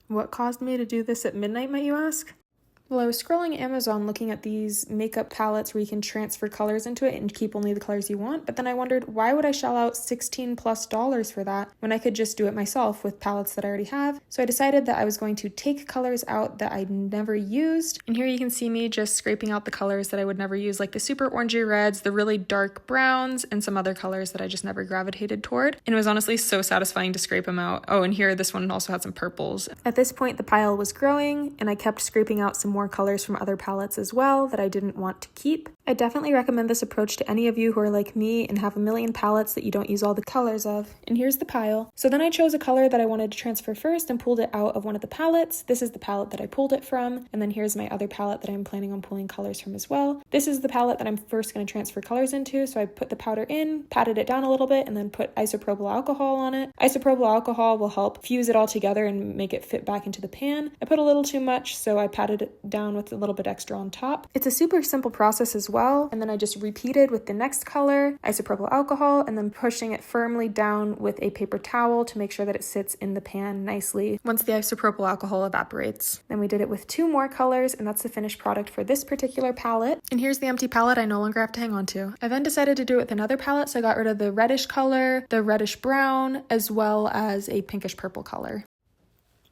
What caused me to do this at midnight, might you ask? Well, I was scrolling Amazon looking at these makeup palettes where you can transfer colors into it and keep only the colors you want, but then I wondered, why would I shell out $16+ for that when I could just do it myself with palettes that I already have? So I decided that I was going to take colors out that I'd never used, and here you can see me just scraping out the colors that I would never use, like the super orangey reds, the really dark browns, and some other colors that I just never gravitated toward, and it was honestly so satisfying to scrape them out. Oh, and here, this one also had some purples. At this point, the pile was growing, and I kept scraping out some more colors from other palettes as well that I didn't want to keep. I definitely recommend this approach to any of you who are like me and have a million palettes that you don't use all the colors of. And here's the pile. So then I chose a color that I wanted to transfer first and pulled it out of one of the palettes. This is the palette that I pulled it from, and then here's my other palette that I'm planning on pulling colors from as well. This is the palette that I'm first going to transfer colors into, so I put the powder in, patted it down a little bit, and then put isopropyl alcohol on it. Isopropyl alcohol will help fuse it all together and make it fit back into the pan. I put a little too much, so I patted it down with a little bit extra on top. It's a super simple process as well, and then I just repeated with the next color, isopropyl alcohol, and then pushing it firmly down with a paper towel to make sure that it sits in the pan nicely once the isopropyl alcohol evaporates. Then we did it with 2 more colors, and that's the finished product for this particular palette. And here's the empty palette I no longer have to hang on to. I then decided to do it with another palette, so I got rid of the reddish color, the reddish brown, as well as a pinkish purple color.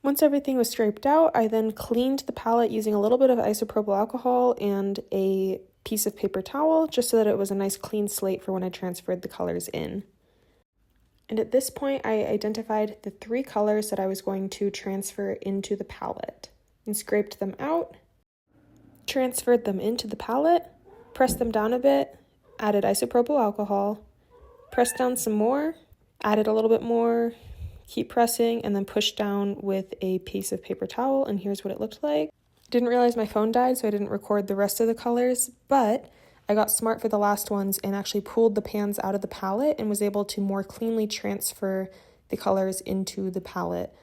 Once everything was scraped out, I then cleaned the palette using a little bit of isopropyl alcohol and a piece of paper towel, just so that it was a nice clean slate for when I transferred the colors in. And at this point, I identified the 3 colors that I was going to transfer into the palette and scraped them out, transferred them into the palette, pressed them down a bit, added isopropyl alcohol, pressed down some more, added a little bit more, keep pressing, and then push down with a piece of paper towel, and here's what it looked like. Didn't realize my phone died, so I didn't record the rest of the colors, but I got smart for the last ones and actually pulled the pans out of the palette and was able to more cleanly transfer the colors into the palette